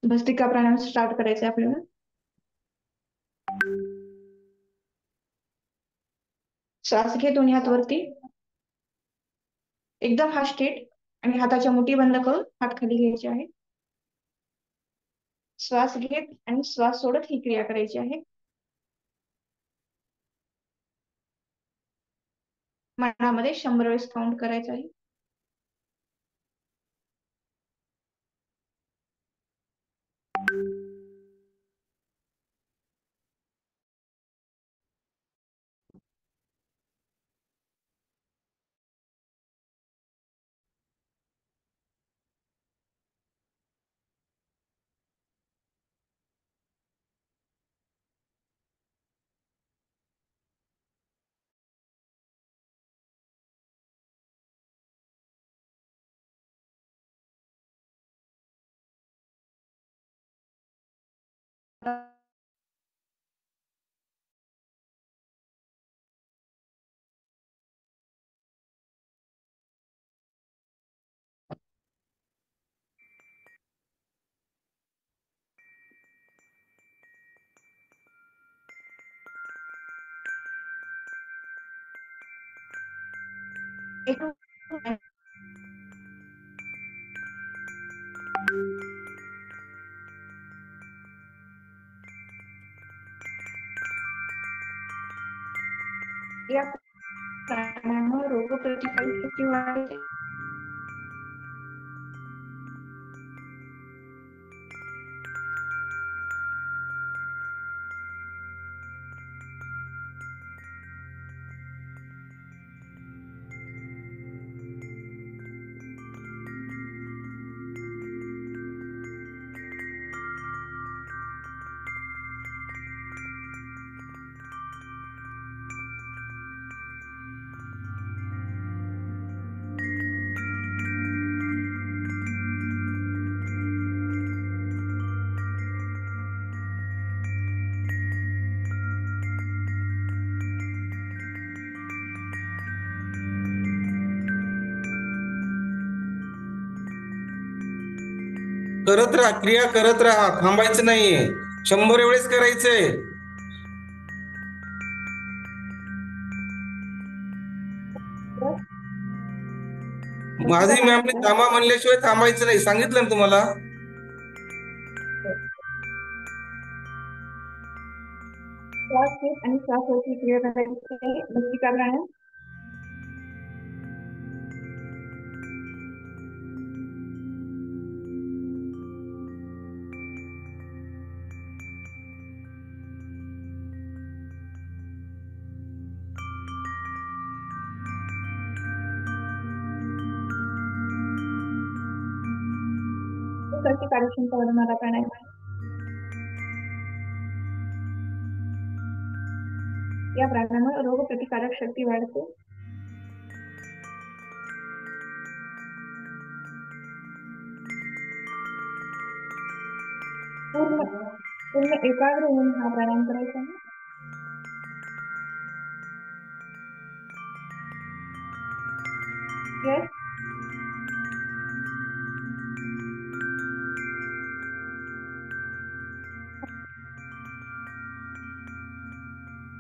भस्त्रिका प्राणायाम start करायचे आपल्याला. श्वास घे दोन्ही हात वरती, एकदम हा स्ट्रेट, आणि हाताच्या मुठी बंद करून हात खाली घ्यायचे आहे. श्वास घेत आणि श्वास सोडत ही क्रिया करायची आहे. मनामध्ये 100 वेळेस काउंट करायचं आहे. एक या प्राणायामामुळे रोगप्रतिकारक शक्ती वाढते. करत राहा, क्रिया करत राहा, थांबायचं नाहीये. 100 वेळेस करायचंय. माझी मॅमने थांबा म्हणल्याशिवाय थांबायचं नाही, सांगितलं ना तुम्हाला. श्वास घेत आणि श्वासाची क्रिया करायची आहे. भस्त्रिका प्राणायाम. कार्यक्षमता वाढवणारा प्राणायाम आहे. या प्राणायामामुळे रोगप्रतिकारक शक्ती वाढते. पूर्ण एकाग्र होऊन हा प्राणायाम करायचा आहे. Yes.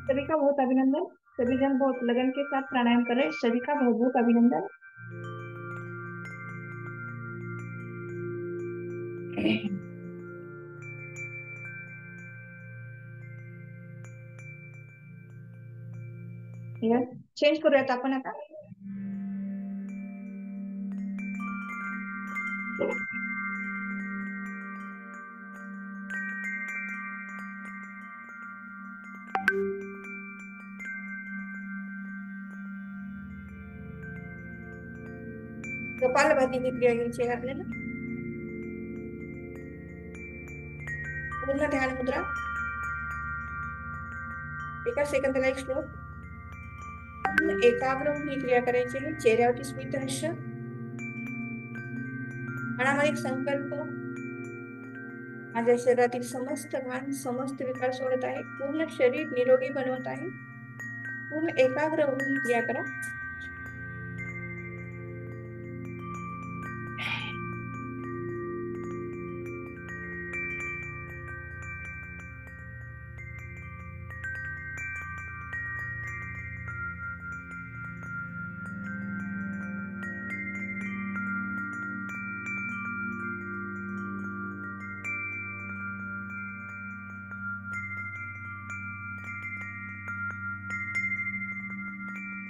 सभी का बहुत अभिनंदन। सभी जन बहुत लगन के साथ प्राणायाम कर रहे हैं। सभी का बहुत बहुत अभिनंदन। यस, चेंज करूयात आपण आता. कपालभाती ही क्रिया घ्यायची आहे आपल्याला. पूर्ण ध्यान मुद्रा. एका सेकंदाला एक श्लोक. एकाग्र होऊन ही क्रिया करायची आहे. चेहऱ्यावरती स्मित हास्य. मनामध्ये एक संकल्प. माझ्या शरीरातील समस्त घाण, समस्त विकार सोडत आहे. पूर्ण शरीर निरोगी बनवत आहे. पूर्ण एकाग्र होऊन ही क्रिया करा.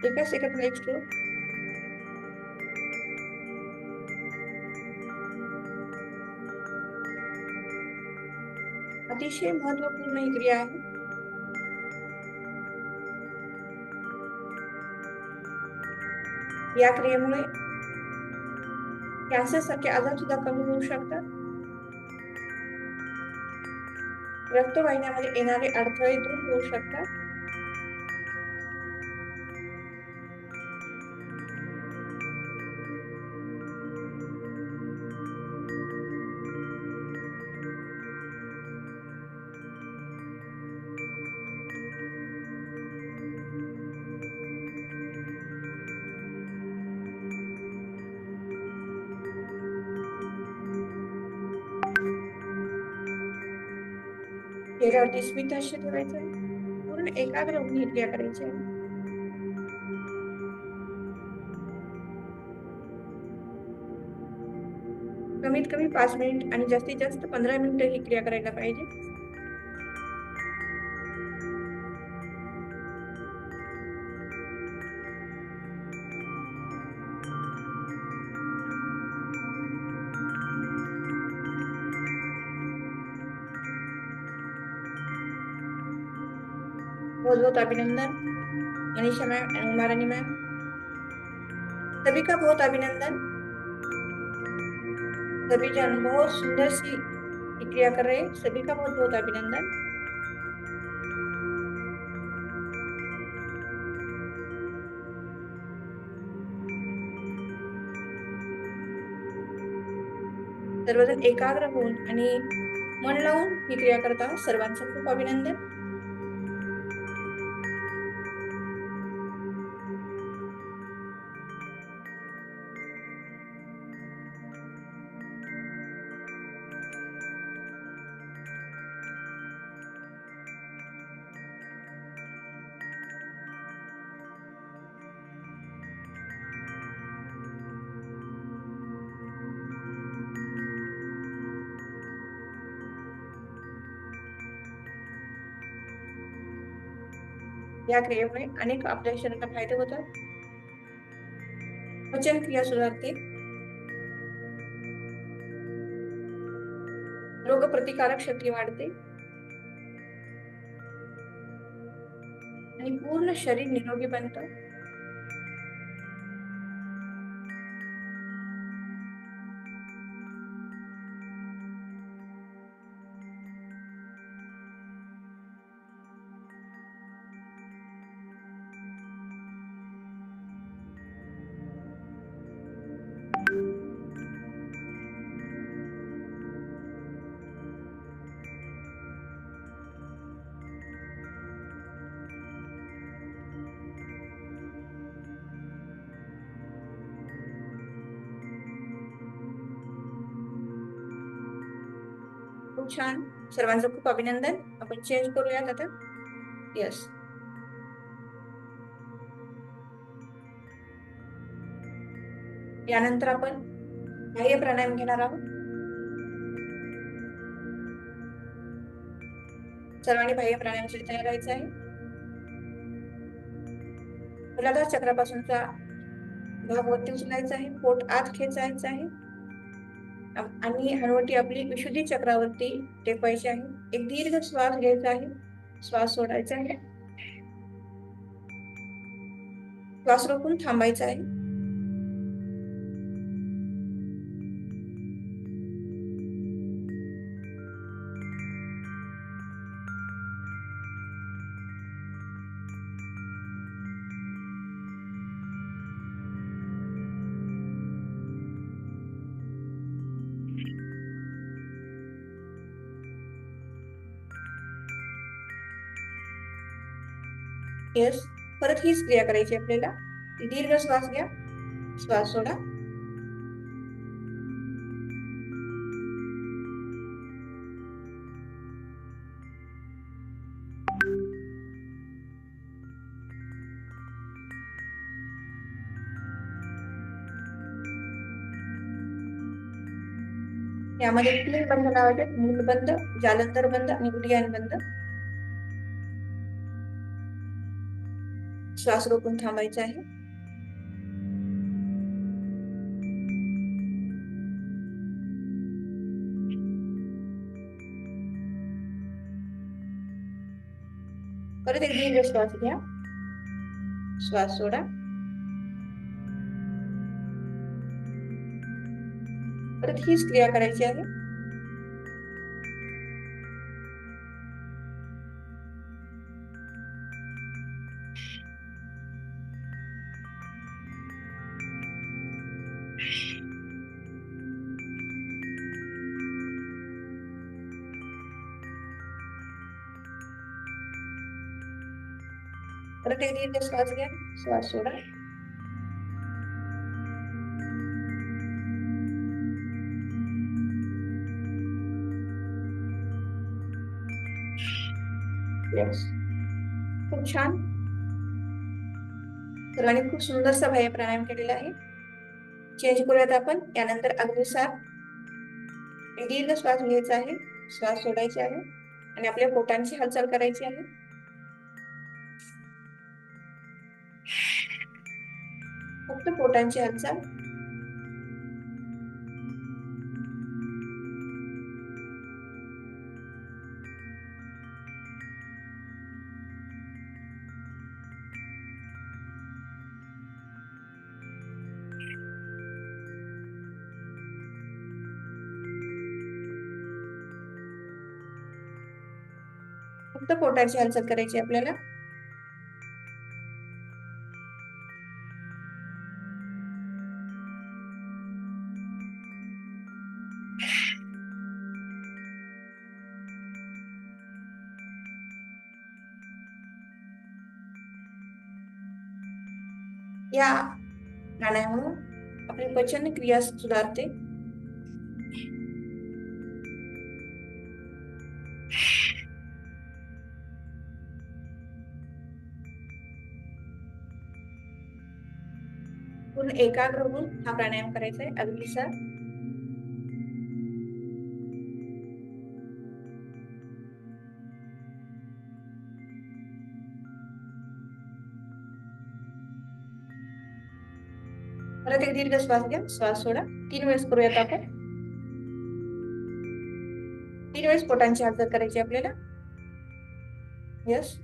एका सेकंदाला एक स्ट्रोक. अतिशय महत्वपूर्ण ही क्रिया आहे. या क्रियेमुळे कॅन्सर सारखे आजार सुद्धा कमी होऊ शकतात. रक्तवाहिन्यामध्ये येणारे अडथळे दूर होऊ शकतात. चेहऱ्यावरती स्मित हास्य ठेवायचं आहे. पूर्ण एकाग्र होऊन ही क्रिया करायची आहे. कमीत कमी 5 मिनिट आणि जास्तीत जास्त 15 मिनिटं ही क्रिया करायला पाहिजे. बहुत बहुत अभिनंदन मनीषा मैम एंड उमारानी मैम, सभी का बहुत अभिनंदन. सभी जन बहुत सुंदर सी क्रिया कर रहे हैं. सभी का बहुत बहुत अभिनंदन. सर्वजण एकाग्र होऊन आणि मन लावून ही क्रिया करत आहात. सर्वांचं खूप अभिनंदन. या क्रियेमुळे अनेक आपल्या शरीराला फायदे होतात. पचन क्रिया सुधारते. रोगप्रतिकारक शक्ती वाढते आणि पूर्ण शरीर निरोगी बनतं. खूप छान. सर्वांचं खूप अभिनंदन. आपण चेंज करूयात आता. यस. यानंतर आपण बाह्य प्राणायाम घेणार आहोत. सर्वांनी बाह्य प्राणायामासाठी तयार राहायचं आहे. मूलाधार चक्रापासूनचा भाग वरती उचलायचा आहे. पोट आत खेचायचं आहे आणि हनुवटी आपली विशुद्धी चक्रावरती टेकवायची आहे. एक दीर्घ श्वास घ्यायचा आहे. श्वास सोडायचा आहे. श्वास रोखून थांबायचा आहे. यस. परत हीच क्रिया करायची आपल्याला. दीर्घ श्वास घ्या. श्वास सोडा. यामध्ये 3 बंध लावायचे. मूलबंध, जालंधर बंध आणि उदयन बंध. श्वास रोखून थांबायचा आहे. परत एक दीर्घ श्वास घ्या. श्वास सोडा. परत हीच क्रिया करायची आहे. परत एक दीर्घ श्वास घ्या. श्वास सोडा. यस, खूप छान. सर्वांनी खूप सुंदरसा बाह्य प्राणायाम केलेला आहे. चेंज करूयात आपण. यानंतर अग्निसार. एक दीर्घ श्वास घ्यायचा आहे. श्वास सोडायचे आहे आणि आपल्या पोटांची हालचाल करायची आहे. फक्त पोटांची हालचाल. फक्त पोटाची हालचाल करायची आपल्याला. या प्राणायामामुळे आपली पचन क्रिया सुधारते. पूर्ण एकाग्र होऊन हा प्राणायाम करायचा आहे. अग्निसार. परत एक दीर्घ श्वास घ्या. श्वास सोडा. 3 वेळेस करूयात आपण. 3 वेळेस पोटांची हालचाल करायची आपल्याला. यस.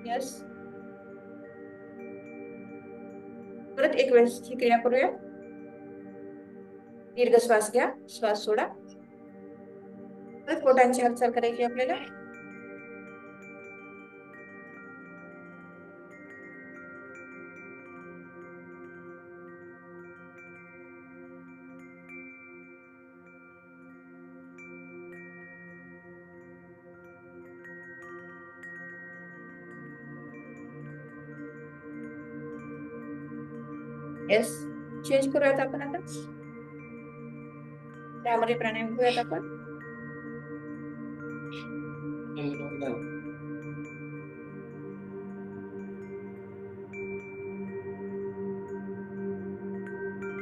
यस. परत एक वेळेस ही क्रिया करूया. दीर्घ श्वास घ्या. श्वास सोडा. परत पोटांची हालचाल करायची आपल्याला. यस. चेंज करूयात आपण आता. त्यामध्ये प्राणायाम करूयात आपण.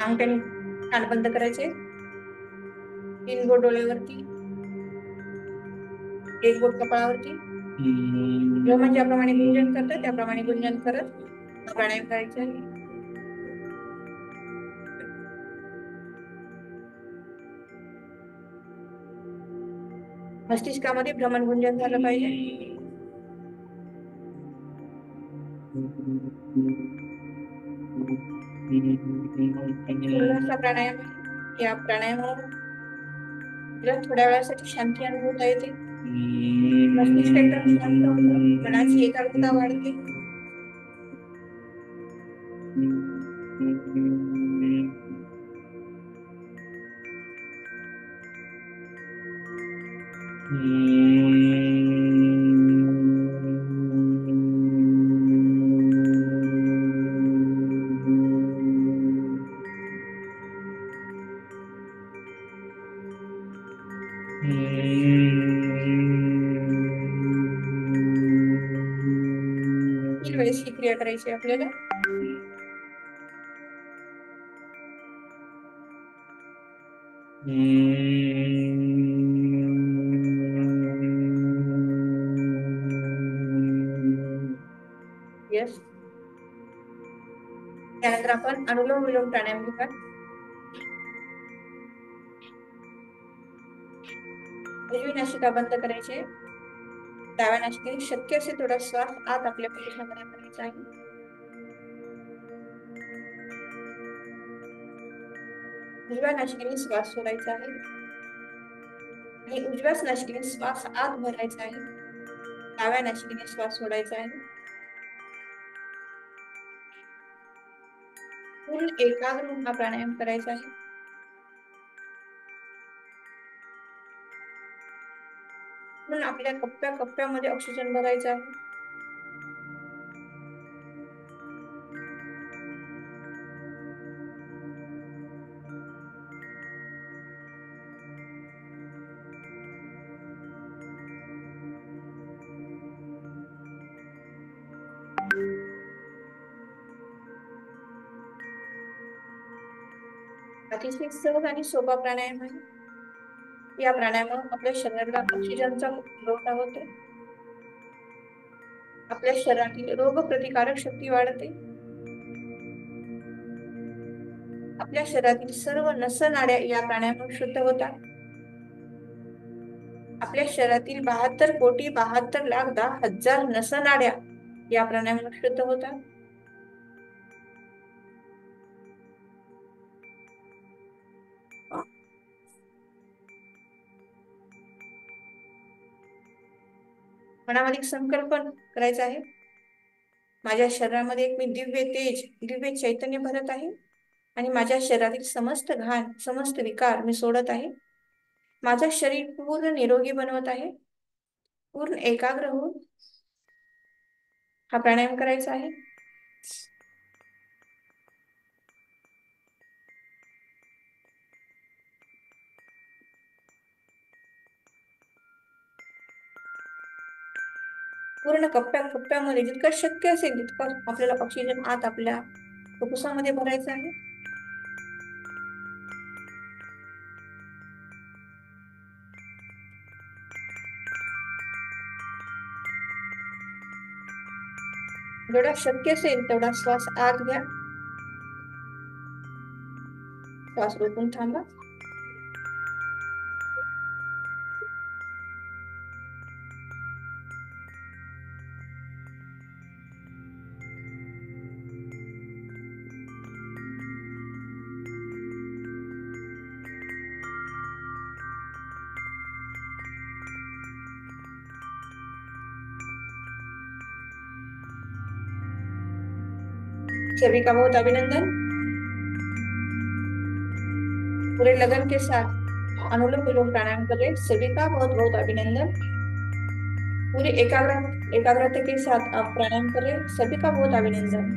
अंगठ्याने कान बंद करायचे. 3 बोट डोळ्यावरती. 1 बोट कपाळावरती. ब्रह्मन ज्याप्रमाणे गुंजन करतात त्याप्रमाणे गुंजन करत प्राणायाम करायचे आहे. मस्तिष्कामध्ये भ्रमण गुंजन झालं पाहिजे. सुंदरसा प्राणायाम. या प्राणायामामुळे थोड्या वेळासाठी शांती अनुभवता येते. मस्तिष्क एकदम शांत होतं. मनाची एकाग्रता वाढते. तीन वेळेस ही क्रिया करायची आपल्याला. यस. त्यानंतर आपण अनुलोम विलोम प्राणायाम घेऊया. उजवी नासिका बंद करायची. डाव्या नासिकेने शक्य असेल तेवढा श्वास आत आपल्या फुफ्फुसामध्ये करायचा आहे. उजव्या नासिकेने श्वास सोडायचा आहे आणि उजव्याच नासिकेने श्वास आत भरायचा आहे. डाव्या नासिकेने श्वास सोडायचा आहे. पूर्ण एकाग्र होऊन हा प्राणायाम करायचा आहे. म्हणून आपल्या कप्प्या कप्प्यामध्ये ऑक्सिजन भरायचा आहे. अतिशय सहज आणि सोपा प्राणायाम आहे. या प्राणायामामुळे आपल्या शरीराला ऑक्सिजनचा पुरवठा होतो. आपल्या शरीरातील रोगप्रतिकारक शक्ती वाढते. आपल्या शरीरातील सर्व नसनाड्या या प्राणायामामुळे शुद्ध होतात. आपल्या शरीरातील 72,72,10,10,000 नसनाड्या या प्राणायामामुळे शुद्ध होतात. मनामध्ये संकल्पन करायचं आहे. माझ्या शरीरामध्ये एक मी दिव्य तेज, दिव्य चैतन्य भरत आहे आणि माझ्या शरीरातील समस्त घाण, समस्त विकार मी सोडत आहे. माझं शरीर पूर्ण निरोगी बनवत आहे. पूर्ण एकाग्र होऊन हा प्राणायाम करायचा आहे. पूर्ण कप्प्यामध्ये जितकं शक्य असेल तितकं आपल्याला ऑक्सिजन आत आपल्या फुफ्फुसामध्ये भरायचं आहे. जेवढा शक्य असेल तेवढा श्वास आत घ्या. श्वास रोखून थांबा. सभी का बहुत अभिनंदन. पूरे लगन के साथ अनुलोम विलोम प्राणायाम कर रहे सभी का बहुत बहुत अभिनंदन. पूरी एकाग्रता के साथ आप प्राणायाम कर रहे सभी का बहुत अभिनंदन.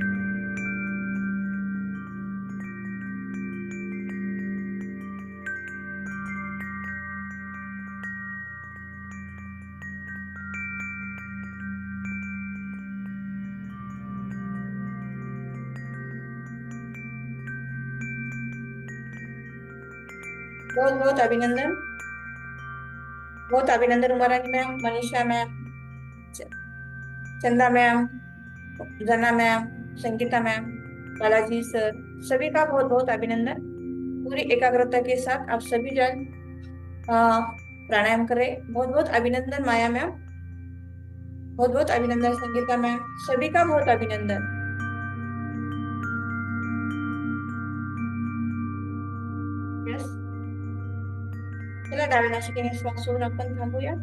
बहुत बहुत अभिनंदन. बहुत अभिनंदन Umarani ma'am, Manisha ma'am, Chanda ma'am, Jana ma'am, Sangeeta ma'am, Balaji sir, सभी का बहुत बहुत अभिनंदन. पूरी एकाग्रता के साथ आप सभी जन प्राणायाम करें. बहुत बहुत अभिनंदन माया मैम. बहुत बहुत अभिनंदन संगीता मैम. सभी का बहुत अभिनंदन. यस. चला डाव्या नासिकेने श्वास सोडून आपण थांबूया.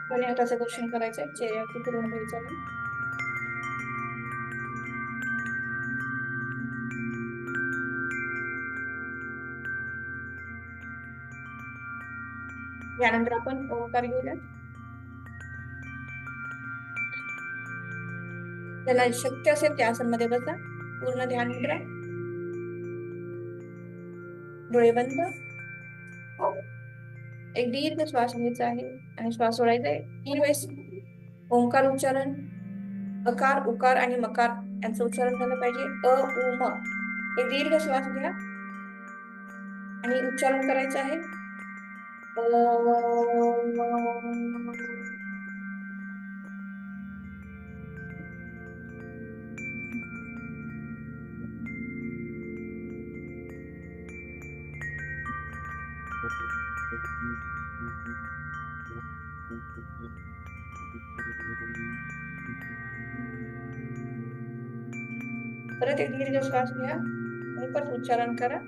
दोन्ही हाताचं दर्शन करायचंय. चेहऱ्यावरती फिरवून घ्यायचं आहे. यानंतर आपण ओंकार घेऊया. ज्यांना शक्य असेल त्या आसनमध्ये बसा. पूर्ण ध्यान मुद्रा, डोळे बंद. एक दीर्घ श्वास घ्यायचा आहे आणि श्वास सोडायचा आहे. 3 वेळेस ओंकार उच्चारण, अकार, उकार आणि मकार यांचं उच्चारण झालं पाहिजे. अ उ म. एक दीर्घ श्वास घ्या आणि उच्चारण करायचं आहे. परत एक दीर्घ श्वास घ्या आणि परत उच्चारण करा.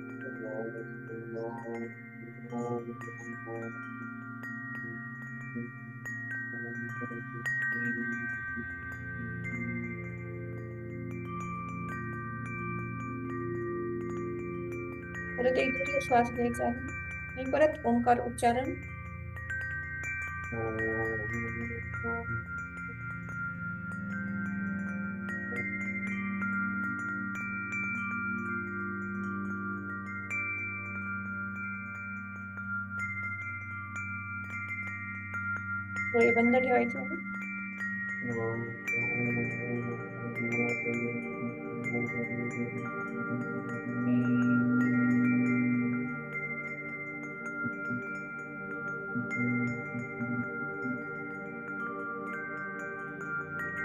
परत एक दीर्घ श्वास घ्यायचा आहे आणि परत ओंकार उच्चारण. डोळे बंद ठेवायचे आहे.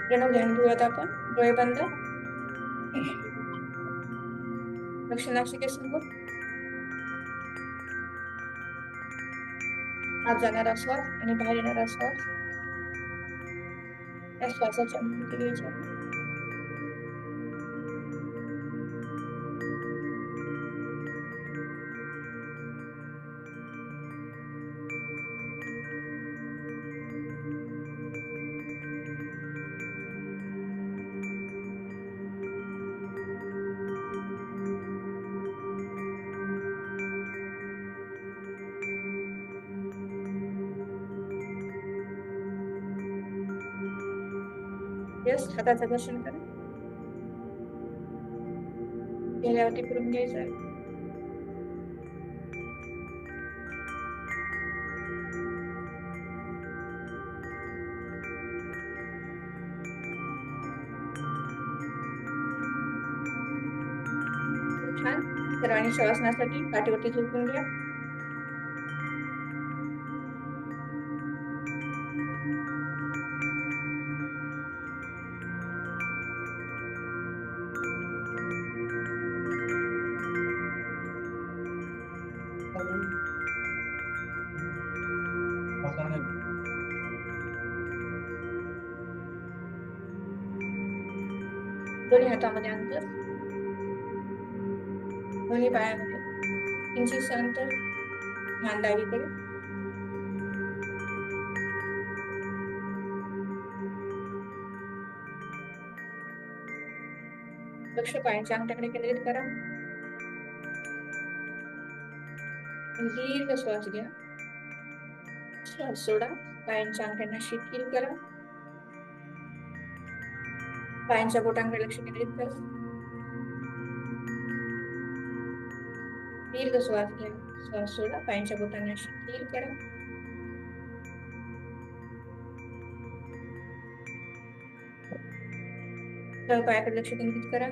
प्रणव ध्यान घेऊयात आपण. डोळे बंद. लक्ष नासिकेसमोर. आत जाणारा श्वास आणि बाहेर येणारा श्वास, या श्वासाची अनुभूती घ्यायची आहे. यस, हाताचं दर्शन करा. चेहऱ्यावरती फिरून घ्यायचं आहे. छान. सर्वांनी शवासनासाठी पाठीवरती झोपून घ्या. दोन्ही हातामध्ये अंतर, दोन्ही पायामध्ये इंचीचं अंतर. मान डावीकडे. लक्ष पायांच्या अंगठ्याकडे केंद्रित करा. दीर्घ श्वास घ्या. श्वास सोडा. पायांच्या अंगठ्यांना शिथिल करा. पायांच्या बोटांकडे लक्ष केंद्रित करा. दीर्घ श्वास घ्या. श्वास सोडा. पायांच्या बोटांना शिथिल करा. पायाकडे लक्ष केंद्रित करा.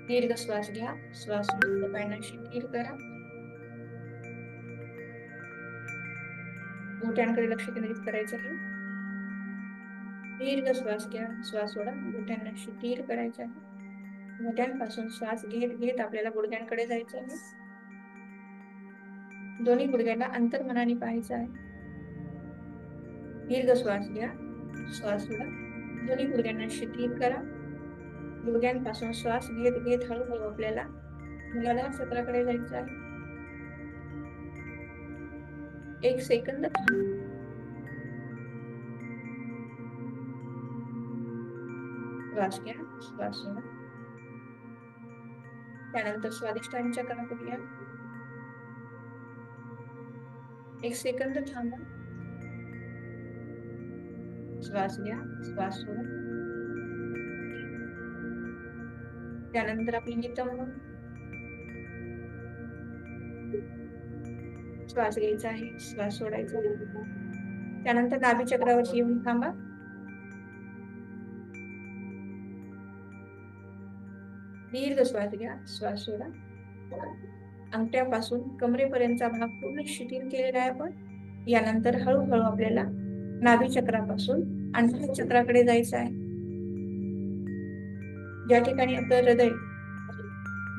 दीर्घ श्वास घ्या. श्वास सोडा. पायांना शिथिल करा. बोटांकडे लक्ष केंद्रित करायचं आहे. दीर्घ श्वास घ्या. श्वास सोडा. बोटांना शिथिल करायचं आहे. बोटांपासून श्वास घेत घेत आपल्याला गुडघ्यांकडे जायचं आहे. दोन्ही गुडघ्यांना अंतर्मनाने पाहायचं आहे. दीर्घ श्वास घ्या. श्वास सोडा. दोन्ही गुडघ्यांना शिथिल करा. गुडघ्यांपासून श्वास घेत घेत हळूहळू आपल्याला मूलाधार चक्राकडे जायचं आहे. 1 सेकंद. श्वास घ्या. श्वास सोडा. त्यानंतर स्वादिष्टान चक्र करूया. 1 सेकंद थांबा. श्वास घ्या, श्वास सोडा. त्यानंतर आपली नितंब श्वास घ्यायचा आहे, श्वास सोडायचा आहे. त्यानंतर नाभी चक्रावरती येऊन थांबा. दीर्घ श्वास घ्या, श्वास सोडा. अंगठ्यापासून कमरेपर्यंतचा भाग पूर्ण शिथिल केलेला आहे आपण. यानंतर हळूहळू आपल्याला नाभी चक्रापासून अनाहत चक्राकडे जायचं आहे. ज्या ठिकाणी आपलं हृदय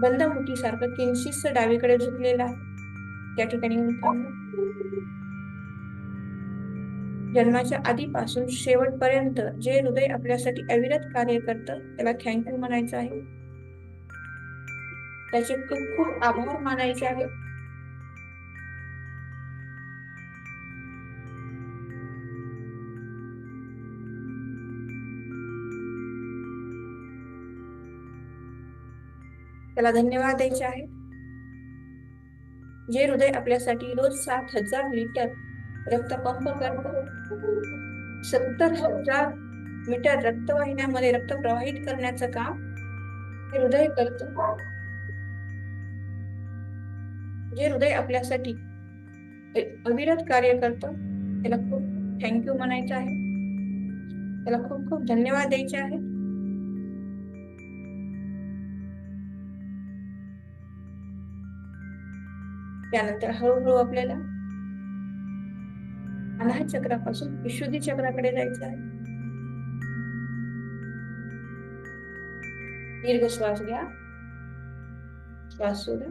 बंद मुठीसारखं किंचितसं डावीकडे झुकलेलं आहे, त्या ठिकाणी जन्माच्या आधीपासून शेवटपर्यंत जे हृदय आपल्यासाठी अविरत कार्य करतं त्याला थँक्यू म्हणायचं आहे. त्याचे खूप खूप आभार मानायचे आहे. त्याला धन्यवाद द्यायचे आहे. जे हृदय आपल्यासाठी रोज 7,000 लिटर रक्त पंप करतं, 70,000 मीटर रक्तवाहिन्यामध्ये रक्त प्रवाहित करण्याचं काम हे हृदय करतं. जे हृदय आपल्यासाठी अविरत कार्य करतं त्याला खूप थँक्यू म्हणायचं आहे. त्याला खूप खूप धन्यवाद द्यायचे आहे. त्यानंतर हळूहळू आपल्याला अनाहत चक्रापासून विशुद्धी चक्राकडे जायचं आहे. दीर्घ श्वास घ्या, श्वास सोडा.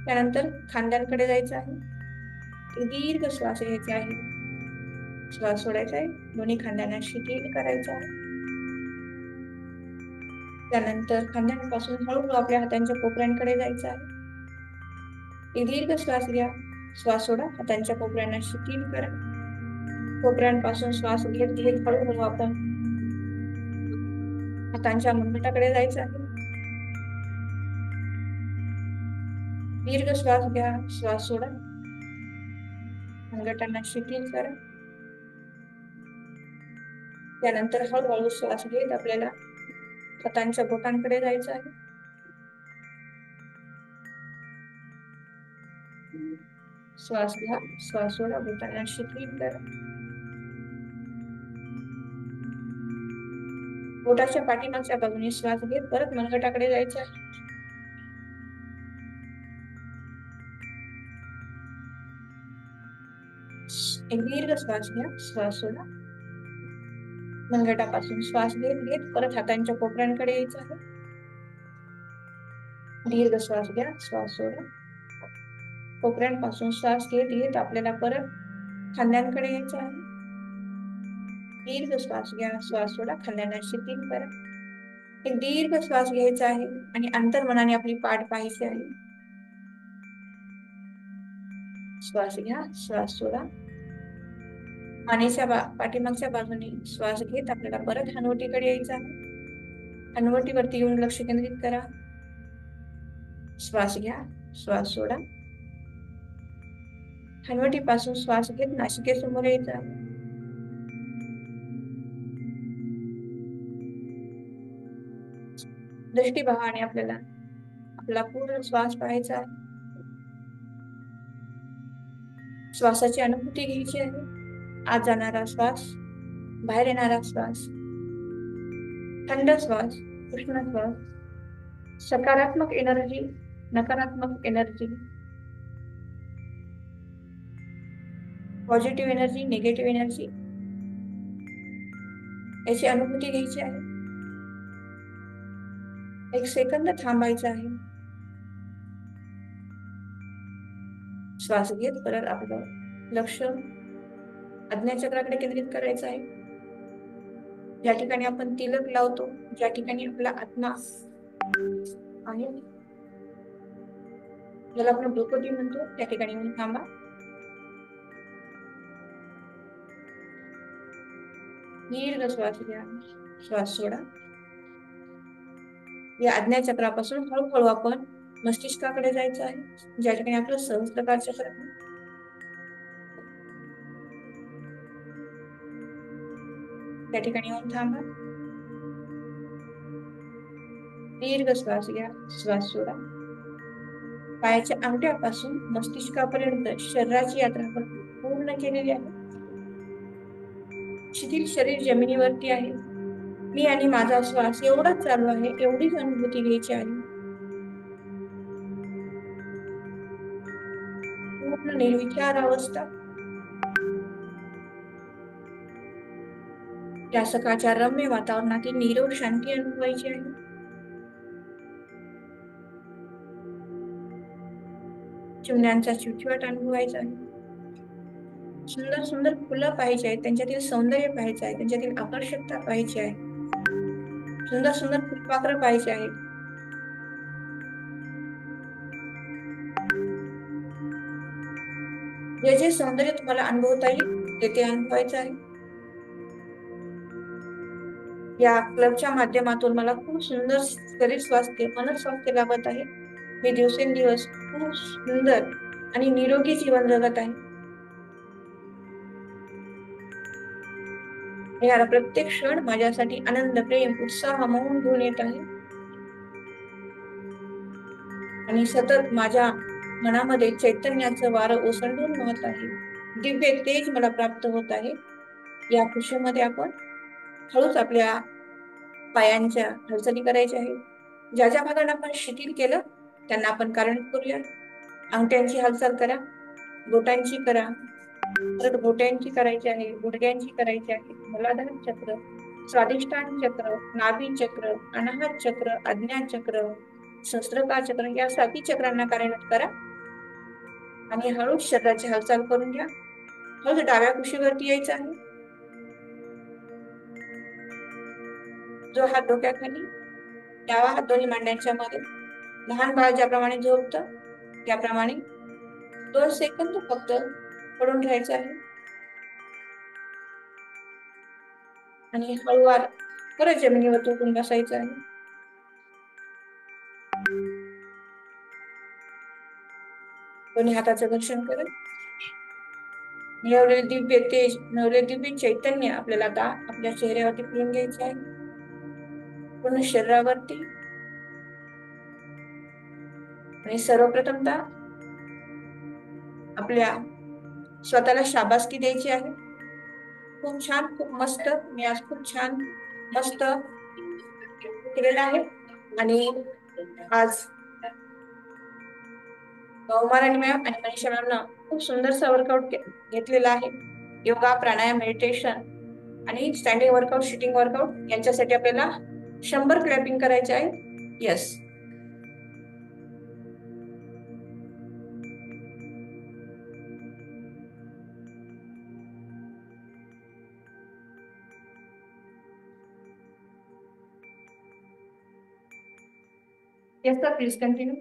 त्यानंतर खांद्यांकडे जायचं आहे. दीर्घ श्वास घ्यायचा आहे, श्वास सोडायचा आहे. दोन्ही खांद्यांना शिथिल करायचं आहे. त्यानंतर खांद्यांपासून हळूहळू आपल्या हातांच्या कोपऱ्यांकडे जायचं आहे. दीर्घ श्वास घ्या, श्वास सोडा. हातांच्या कोपऱ्यांना शिथिल करा. कोपऱ्यांपासून श्वास घेत घेत हळूहळू आपण हातांच्या मनगटाकडे जायचं आहे. दीर्घ श्वास घ्या, श्वास सोडा. मनगटांना शिथिल करा. त्यानंतर हळूहळू श्वास घेत आपल्याला हातांच्या बोटांकडे जायचं आहे. श्वास घ्या, श्वास सोडा. बोटांना शिथिल करा. बोटाच्या पाठीमागच्या बाजूने श्वास घेत परत मनगटाकडे जायचं आहे. एक दीर्घ श्वास घ्या, श्वास सोडा. मनगटापासून श्वास घेत घेत परत हातांच्या कोपऱ्यांकडे यायचं आहे. दीर्घ श्वास घ्या, श्वास सोडा. कोपऱ्यांपासून श्वास घेत घेत आपल्याला परत खांद्यांकडे यायचं आहे. दीर्घ श्वास घ्या, श्वास सोडा. खांद्यांना शिथिल करा. एक दीर्घ श्वास घ्यायचा आहे आणि अंतर्मनाने आपली पाठ पाहायची आहे. श्वास घ्या, श्वास सोडा. मानेच्या पाठीमागच्या बाजूने श्वास घेत आपल्याला परत हनुवटीकडे यायचं आहे. हनुवटीवरती येऊन लक्ष केंद्रित करा. श्वास घ्या, श्वास सोडा. हनुवटीपासून श्वास घेत नासिकेसमोर यायचं आहे. दृष्टीभावाने आपल्याला आपला पूर्ण श्वास पाहायचा आहे. श्वासाची अनुभूती घ्यायची आहे. आत जाणारा श्वास, बाहेर येणारा श्वास, थंड श्वास, उष्ण श्वास, सकारात्मक एनर्जी, नकारात्मक energy, positive energy, negative energy याची अनुभूती घ्यायची आहे. एक सेकंद थांबायचं आहे. श्वास घेत परत आपलं लक्ष आज्ञाचक्राकडे केंद्रित करायचं आहे. ज्या ठिकाणी आपण तिलक लावतो, ज्या ठिकाणी आपला आत्मा आहे, ज्याला आपण भ्रुकुटी म्हणतो, त्या ठिकाणी येऊन थांबा. दीर्घ श्वास घ्या, श्वास सोडा. या आज्ञाचक्रापासून हळूहळू आपण मस्तिष्काकडे जायचं आहे, ज्या ठिकाणी आपलं सहस्त्रकार चक्र आहे. त्या ठिकाणी येऊन थांबा. दीर्घ श्वास घ्या, श्वास सोडा. पायाच्या अंगठ्यापासून मस्तिष्कापर्यंत शरीराची यात्रा आपण पूर्ण केलेली आहे. शिथिल शरीर जमिनीवरती आहे. मी आणि माझा श्वास एवढाच चालू आहे, एवढीच अनुभूती घ्यायची आहे. पूर्ण निर्विचार अवस्था. या सकाळच्या रम्य वातावरणातील नीरव शांती अनुभवायची आहे. चिमण्यांचा चिवचिवाट अनुभवायचा आहे. सुंदर सुंदर फुलं पाहायची आहेत, त्यांच्यातील सौंदर्य पाहायचं आहे, त्यांच्यातील आकर्षकता पाहायची आहे. सुंदर सुंदर फुलपाखरं पाहायचे आहेत. जे जे सौंदर्य तुम्हाला अनुभवता येईल ते अनुभवायचं आहे. या क्लबच्या माध्यमातून मला खूप सुंदर शरीर स्वास्थ्य, मन स्वास्थ्य लाभत आहे. मी दिवसेंदिवस खूप सुंदर आणि निरोगी जीवन जगत आहे. याला प्रत्येक क्षण माझ्यासाठी आनंद, प्रेम, उत्साह, मौन घेऊन येत आहे. आणि सतत माझ्या मनामध्ये चैतन्याचं वारं ओसंडून वाहत आहे. दिव्य तेज मला प्राप्त होत आहे. या खुशीमध्ये आपण हळूच आपल्या पायांच्या हालचाली करायच्या आहेत. ज्या ज्या भागांना आपण शिथिल केलं त्यांना आपण कारण करूया. अंगठ्यांची हालचाल करा, बोटांची करा, परत घोट्यांची करायची आहे, गुडघ्यांची करायची आहे. मूलाधार चक्र, स्वाधिष्ठान चक्र, नाभी चक्र, अनाहत चक्र, आज्ञा चक्र, सहस्त्रकाळ चक्र या 7 चक्रांना कार्यरत करा. आणि हळूच शरीराची हालचाल करून घ्या. हळूच डाव्या कुशीवरती यायचं आहे. जो हात डोक्याखाली, डावा हात दोन्ही मांड्यांच्या मध्ये. लहान बाळ ज्याप्रमाणे झोपतं त्याप्रमाणे 2 सेकंद फक्त पडून राहायचं आहे. आणि हळूवार परत जमिनीवर झोपून बसायचं आहे. दोन्ही हाताचं घर्षण करत मिळवलेले दिव्य तेज, मिळवलेले दिव्य चैतन्य आपल्याला आता आपल्या चेहऱ्यावरती फिरून घ्यायचे आहे. पूर्ण शरीरावरती. आणि सर्वप्रथमतः आपल्या स्वतःला शाबासकी द्यायची आहे. खूप छान, खूप मस्त. मी आज खूप छान मस्त केलेलं आहे. आणि आज उमाराणी मॅम आणि मनीषा मॅमनं खूप सुंदरसा वर्कआउट घेतलेला आहे. योगा, प्राणायाम, मेडिटेशन आणि स्टँडिंग वर्कआउट, सिटिंग वर्कआउट यांच्यासाठी आपल्याला 100 क्लॅपिंग करायचे आहे. Yes. Yes, sir, please continue.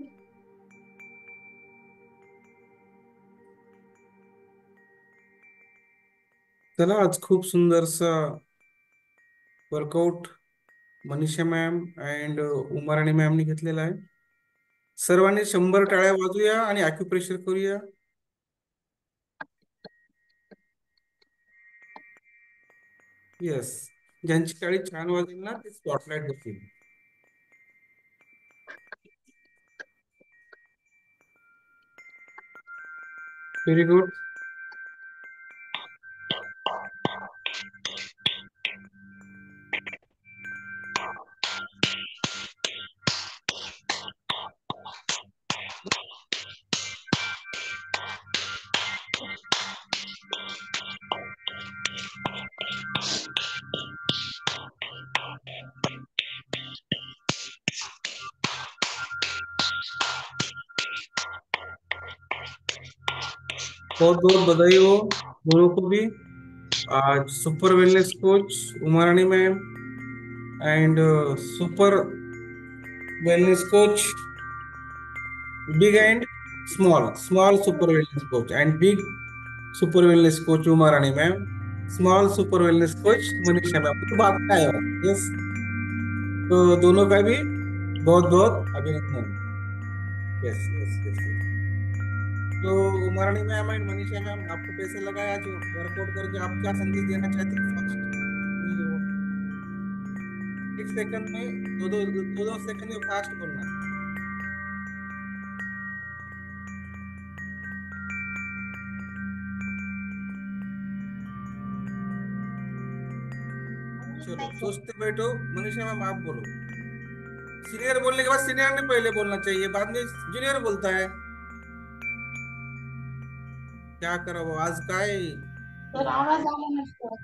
चला, आज खूप सुंदरसा वर्कआउट मनीषा मॅम अँड उमाराणी मॅमनी घेतलेला आहे. सर्वांनी 100 टाळ्या वाजूया आणि ॲक्युप्रेशर करूया. येस, ज्यांची टाळी छान वाजेल ना ते स्पॉटलाइट होतील. Very good. बहुत बहुत बधाई हो दोनों को भी. आज super wellness coach Umarani ma'am and super wellness coach big and small super wellness coach and big super wellness coach Umarani ma'am, small super wellness coach Manisha ma'am. तो बात क्या है? यस, तो दोनों का भी बहुत बहुत अभिनंदन. Yes yes yes. तो उमाराणी मैम एंड मनीषा मैम, आपको कैसा लगा आज वर्कआउट करके? आप क्या संदेश देना चाहते हैं? एक सेकंड में दो सेकंड में फास्ट बोलना। चलो सोचते बैठो। मनीषा मैम आप बोलो। सीनियर बोलने के बाद सीनियर ने पहले बोलना चाहिए, बाद में जूनियर बोलता है। क्या करो आज काय सर आवाज आला नसतो।